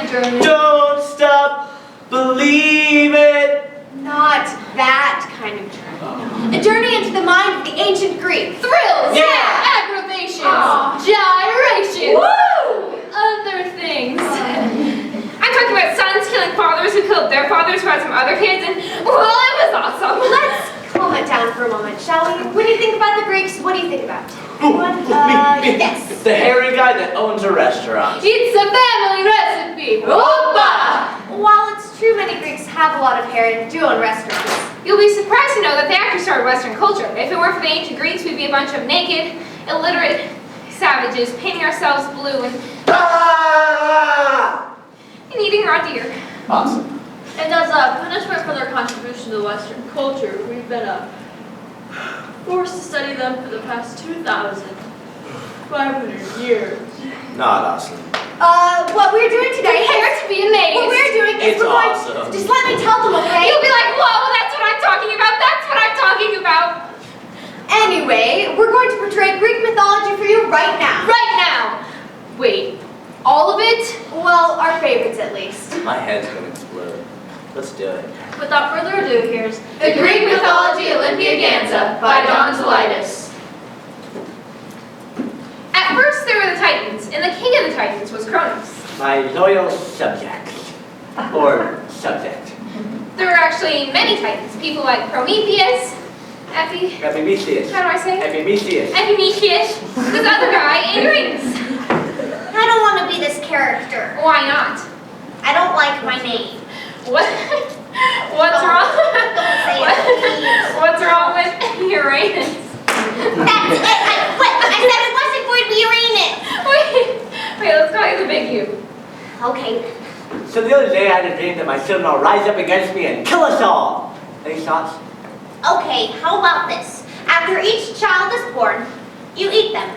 a journey. Don't stop, believe it. Not that kind of journey. A journey into the mind of the ancient Greek. Thrills! Yeah! Aggravations! Aw. Gyrations! Woo! Other things. I'm talking about sons killing fathers who killed their fathers who had some other kids, and, well, it was awesome. Let's calm it down for a moment, shall we? When you think about the Greeks, what do you think about? Ooh, me. Yes. The hairy guy that owns a restaurant. It's a family recipe. Opa! While it's true many Greeks have a lot of hair and do own restaurants. You'll be surprised to know that they actually started Western culture. If it weren't for the ancient Greeks, we'd be a bunch of naked, illiterate savages painting ourselves blue and eating raw deer. Awesome. And as punishment for their contribution to Western culture, we've been forced to study them for the past 2,500 years. Not awesome. What we're doing today Prepare to be amazed. What we're doing is It's we're going awesome. just let me tell them, okay? You'll be like, whoa, that's what I'm talking about. That's what I'm talking about. Anyway, we're going to portray Greek mythology for you right now. Right now. Wait, all of it? Well, our favorites at least. My head's gonna explode. Let's do it. Without further ado, here's The Greek Mythology Olympiaganza by Don Zolaitis. At first there were the Titans, and the king of the Titans was Kronos. My loyal subject. Or subject. There were actually many Titans, people like Prometheus, Epimetheus. how do I say it? Epimetheus. Epimetheus, this other guy, and Uranus. I don't want to be this character. Why not? I don't like my name. What? What's wrong? Don't say it, please. What's wrong with Uranus? That's it. I said it wasn't going to be Uranus. Wait, let's call you the big U. Okay. So the other day I had a dream that my children will rise up against me and kill us all. Any thoughts? Okay, how about this? After each child is born, you eat them.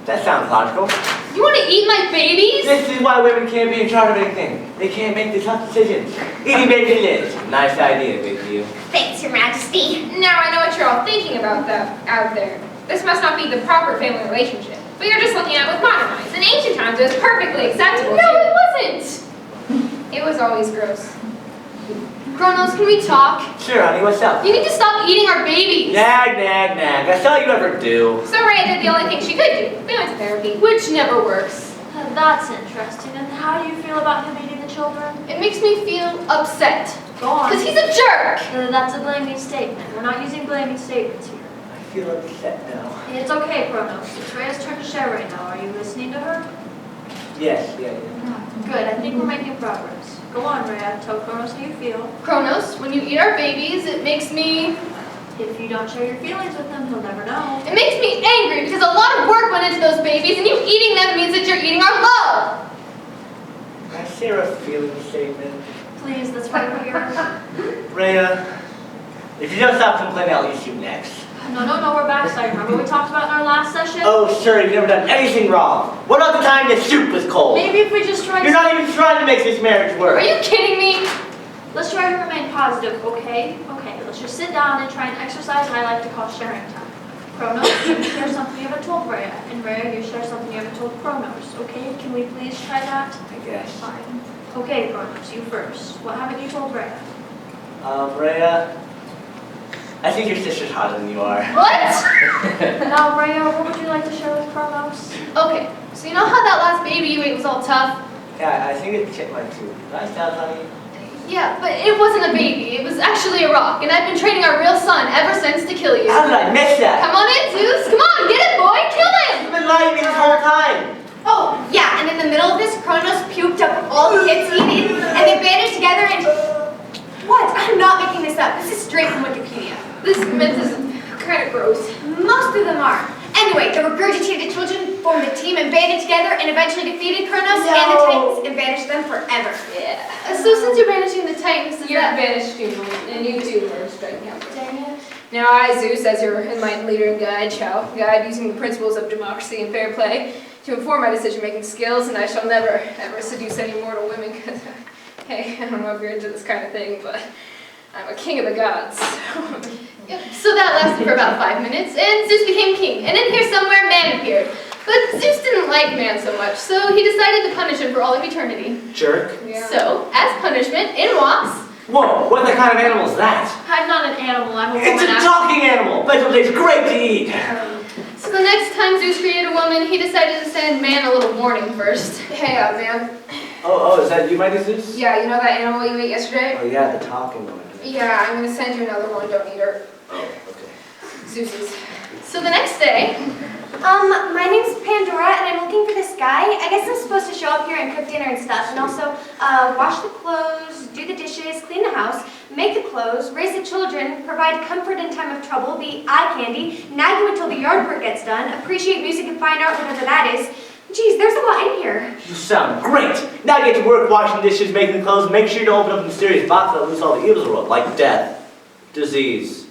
That sounds logical. You want to eat my babies? This is why women can't be in charge of anything. They can't make the tough decisions. Eating babies is. Nice idea, Big U. Thanks, Your Majesty. Now I know what you're all thinking about out there. This must not be the proper family relationship. But you're just looking at it with modern eyes. In ancient times, it was perfectly acceptable. No, it wasn't. It was always gross. Kronos, can we talk? Sure, honey, what's up? You need to stop eating our babies. Nag, nag, nag. That's all you ever do. So Rhea did the only thing she could do. We went to therapy, which never works. That's interesting. And how do you feel about him eating the children? It makes me feel upset. Go on. Because he's a jerk. That's a blaming statement. We're not using blaming statements here. I feel upset now. It's okay, Kronos. It's Rhea's turn to share right now. Are you listening to her? Yes, yeah. Good. I think we're making progress. Go on, Rhea. Tell Kronos how you feel. Kronos, when you eat our babies, it makes me don't share your feelings with him, he'll never know. It makes me angry because a lot of work went into those babies, and you eating them means that you're eating our love. Can I share a feeling statement? Please, that's right here. Rhea, if you don't stop complaining, I'll eat you next. No, we're backsliding. Remember what we talked about in our last session? Oh, sure, you've never done anything wrong. What about the time the soup was cold? Maybe if we just try You're not even trying to make this marriage work. Are you kidding me? Let's try to remain positive, okay? Okay, let's just sit down and try and exercise I like to call sharing time. Kronos, you share something you haven't told Rhea, and Rhea, you share something you haven't told Kronos, okay? Can we please try that? I guess. Fine. Okay, Kronos, you first. What haven't you told Rhea? Rhea, I think your sister's hotter than you are. What? Now, Rhea, what would you like to share with Kronos? Okay, so you know how that last baby you ate was all tough? Yeah, I think it chipped my tooth. Nice job, honey. Yeah, but it wasn't a baby. It was actually a rock, and I've been training our real son ever since to kill you. How did I miss that? Come on in, Zeus. Come on, get it, boy. Kill him. You've been lying to me this whole time. Oh, yeah, and in the middle of this, Kronos puked up all the kids he'd eaten, and they banded together and... What? I'm not making this up. This is straight from Wikipedia. This myth is kind of gross. Most of them are. Anyway, the regurgitated children formed a team and banded together and eventually defeated Kronos and the Titans and banished them forever. Yeah. So since you're banishing the Titans, You're banished too, and you too are striking out. Dang it. Now I, Zeus, as your enlightened leader and guide, shall guide using the principles of democracy and fair play to inform my decision-making skills, and I shall never, ever seduce any mortal women, because, hey, I don't know if you're into this kind of thing, but I'm a king of the gods, so... Yep. So that lasted for about 5 minutes, and Zeus became king. And in here somewhere, man appeared. But Zeus didn't like man so much, so he decided to punish him for all of eternity. Jerk. Yeah. So, as punishment, in walks... Whoa, what the kind of animal is that? I'm not an animal, I'm a It's woman. a talking animal. Vegetable tastes great to eat. So the next time Zeus created a woman, he decided to send man a little warning first. Hey, man. Oh, is that you, Mighty Zeus? Yeah, you know that animal you ate yesterday? Oh, yeah, the talking one. Yeah, I'm gonna send you another one. Don't eat her. Oh, okay. Zeus's. So the next day... My name's Pandora, and I'm looking for this guy. I guess I'm supposed to show up here and cook dinner and stuff, and also wash the clothes, do the dishes, clean the house, make the clothes, raise the children, provide comfort in time of trouble, be eye candy, nag you until the yard work gets done, appreciate music and fine art, whatever that is. Geez, there's a lot in here. You sound great. Now get to work washing dishes, making clothes, make sure you don't open up a mysterious box that lose all the evils of the world, like death, disease,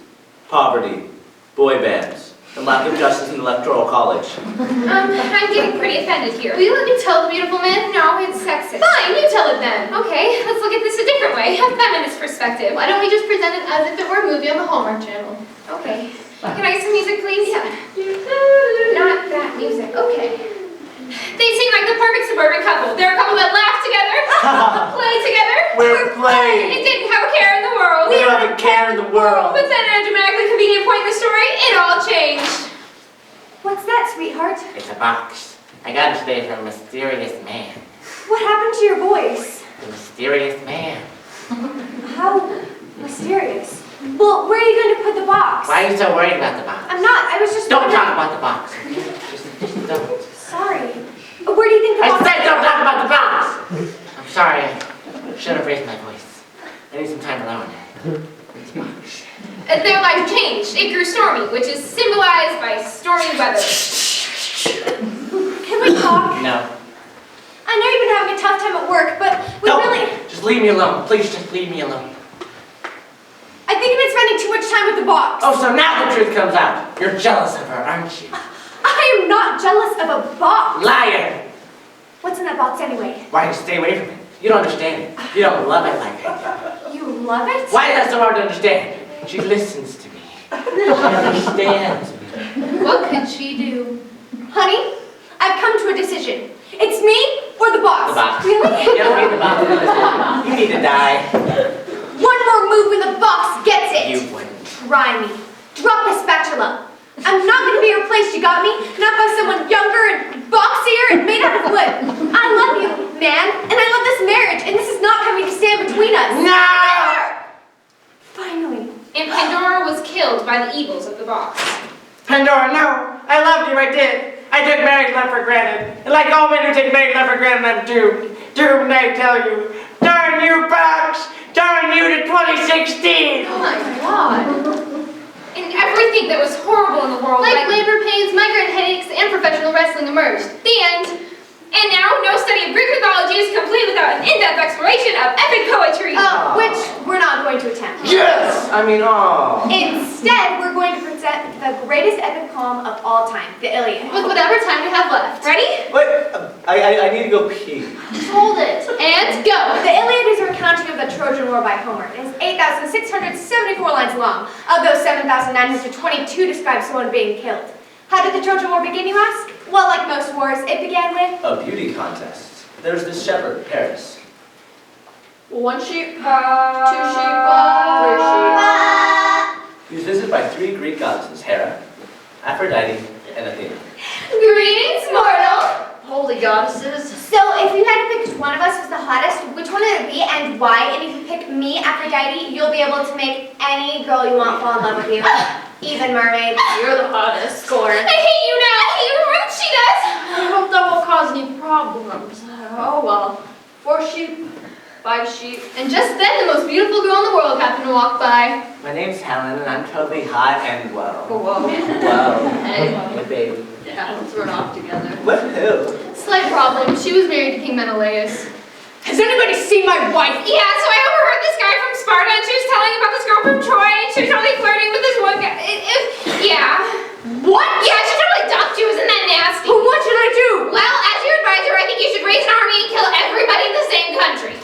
poverty, boy bands, and lack of justice in the electoral college. I'm getting pretty offended here. Will you let me tell the beautiful man? No, it's sexist. Fine, you tell it then. Okay, let's look at this a different way. A feminist perspective. Why don't we just present it as if it were a movie on the Hallmark Channel? Okay. Can I get some music, please? Yeah. Not that music. Okay. They seem like the perfect suburban couple. They're a couple that laugh together, play together. We're playing. It didn't have a care in the world. We don't have a care in the world. But then at a dramatically convenient point in the story, it all changed. What's that, sweetheart? It's a box. I got it today from a mysterious man. What happened to your voice? The mysterious man. How mysterious. Well, where are you going to put the box? Why are you so worried about the box? I'm not. I was just Don't wondering- talk about the box. Just don't. Sorry. Where do you think the I box said don't talk about the box! I'm sorry. I should have raised my voice. I need some time alone. It's a box. Their life changed. It grew stormy, which is symbolized by stormy weather. Can we talk? No. I know you've been having a tough time at work, but we Don't. really... Just leave me alone. Please just leave me alone. I think you've been spending too much time with the box. Oh, so now the truth comes out. You're jealous of her, aren't you? I am not jealous of a box. Liar! What's in that box anyway? Why do you stay away from it? You don't understand it. You don't love it like I do. You love it? Why is that so hard to understand? She listens to me. She understands me. What could she do? Honey, I've come to a decision. It's me or the box. The box. Really? You don't need the box. You need to die. One more move and the box gets it. You wouldn't. Try me. Drop the spatula. I'm not going to be replaced, you got me? Not by someone younger and boxier and made out of wood. I love you, man, and I love this marriage, and this is not coming to stand between us. No! Finally. And Pandora was killed by the evils of the box. Pandora, no. I loved you, I did. I took married love for granted. And like all men who take married love for granted, I'm doomed. Doomed, I tell you. Darn you, box! Darn you to 2016! Oh my god. And everything that was horrible in the world, Like labor pains, migraine headaches, and professional wrestling emerged. the end. And now, no study of Greek mythology is complete without an in-depth exploration of epic poetry. Which we're not going to attempt. Yes! I mean, oh. Instead, we're going to present the greatest epic poem of all time, the Iliad. With whatever time we have left. Ready? Wait, I need to go pee. Just hold it. And go. The Iliad is a recounting of the Trojan War by Homer. It is 8,674 lines long. Of those, 7,922 describe someone being killed. How did the Trojan War begin, you ask? Well, like most wars, it began with... A beauty contest. There's this shepherd, Paris. One sheep, 2 sheep, 3 sheep. He was visited by 3 Greek goddesses, Hera, Aphrodite, and Athena. Greetings, mortal! Holy goddesses. So, if you had to pick which one of us was the hottest, which one would it be and why? And if you pick me, Aphrodite, you'll be able to make any girl you want fall in love with you. Even mermaids. You're the hottest. Score. I hate you now. I hate how rude she does. I hope that won't cause any problems. Oh well. 4 sheep, 5 sheep. And just then, the most beautiful girl in the world happened to walk by. My name's Helen, and I'm totally hot and well. Whoa. Wow. Hey. Hey, baby. Yeah, let's run off together. What who? Slight problem. She was married to King Menelaus. Has anybody seen my wife? Yeah, so I overheard this guy from Sparta, and she was telling about this girl from Troy, and she was totally flirting with this one guy. Yeah. What? Yeah, she totally dumped you. Isn't that nasty? What should I do? Well, as your advisor, I think you should raise an army and kill everybody in the same country.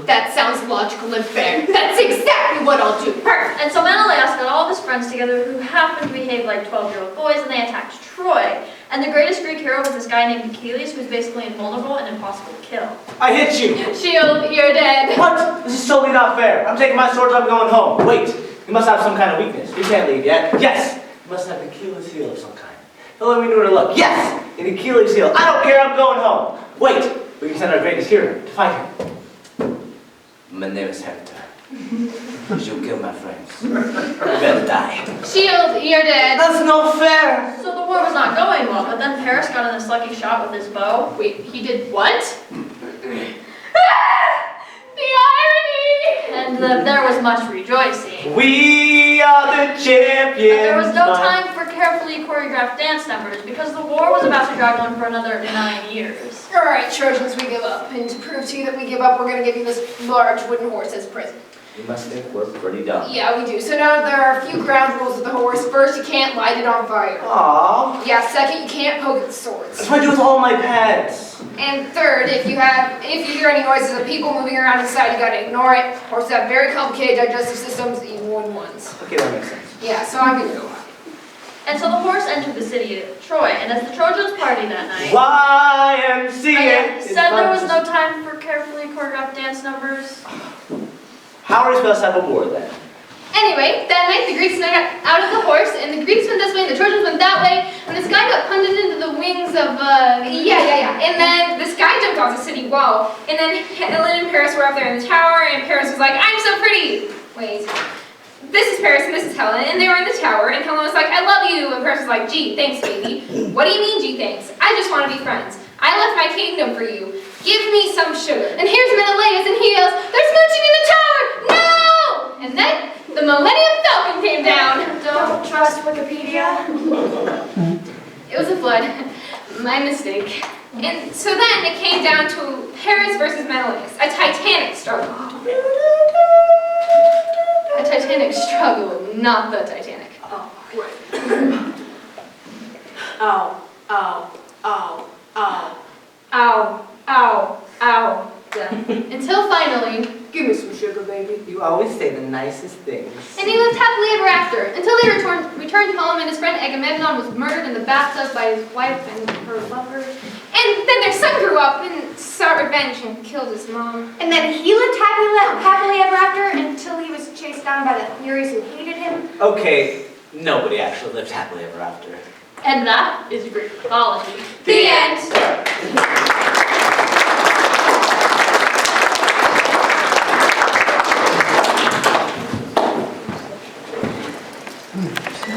That sounds logical and fair. That's exactly what I'll do. Perfect. And so Menelaus got all of his friends together who happened to behave like 12-year-old boys, and they attacked Troy. And the greatest Greek hero was this guy named Achilles, who was basically invulnerable and impossible to kill. I hit you! Shield, you're dead. What? This is totally not fair. I'm taking my swords, I'm going home. Wait, you must have some kind of weakness. You can't leave yet. Yes! You must have an Achilles heel of some kind. Don't let me know where to look. Yes! An Achilles heel. I don't care, I'm going home. Wait, we can send our greatest hero to fight him. My name is Hector. You kill my friends. You better die. Shield, you're dead. That's no fair! So the war was not going well, but then Paris got in this lucky shot with his bow. Wait, he did what? The irony! And there was much rejoicing. We are the champions! But there was no time for carefully choreographed dance numbers because the war was about to drag on for another 9 years. All right, Trojans, we give up. And to prove to you that we give up, we're going to give you this large wooden horse as a present. You must think we're pretty dumb. Yeah, we do. So now there are a few ground rules of the horse. First, you can't light it on fire. Aww. Yeah, second, you can't poke at the swords. That's what I do with all my pets. And third, if you hear any noises of people moving around inside, you gotta ignore it. Horses have very complicated digestive systems, even wooden ones. Okay, that makes sense. Yeah, so I'm gonna go on. And so the horse entered the city of Troy, and as the Trojans partied that night, YMCA. said there was no time for carefully choreographed dance numbers. How are we supposed to have a war then? Anyway, that night the Greeks snuck out of the horse, and the Greeks went this way, and the Trojans went that way, and this guy got punted into the wings of, Yeah. And then this guy jumped off the city wall, and then Helen and Paris were up there in the tower, and Paris was like, I'm so pretty! Wait. This is Paris and this is Helen, and they were in the tower, and Helen was like, I love you, and Paris was like, gee, thanks, baby. What do you mean, gee, thanks? I just want to be friends. I left my kingdom for you. Give me some sugar. And here's Menelaus, and he yells, they're smooching in the tower! No! And then the Millennium Falcon came down. Don't trust Wikipedia. It was a flood. My mistake. And so then it came down to Paris versus Menelaus, a titanic struggle. A titanic struggle, not the Titanic. Oh, right. Ow, ow, ow, ow. Ow, ow, ow. Until finally, give me some sugar, baby. You always say the nicest things. And he lived happily ever after, until they returned home and his friend Agamemnon was murdered in the bathtub by his wife and her lover. And then their son grew up and sought revenge and killed his mom. And then he lived happily ever after until he was chased down by the Furies who hated him. Okay, nobody actually lived happily ever after. And that is Greek mythology. The end.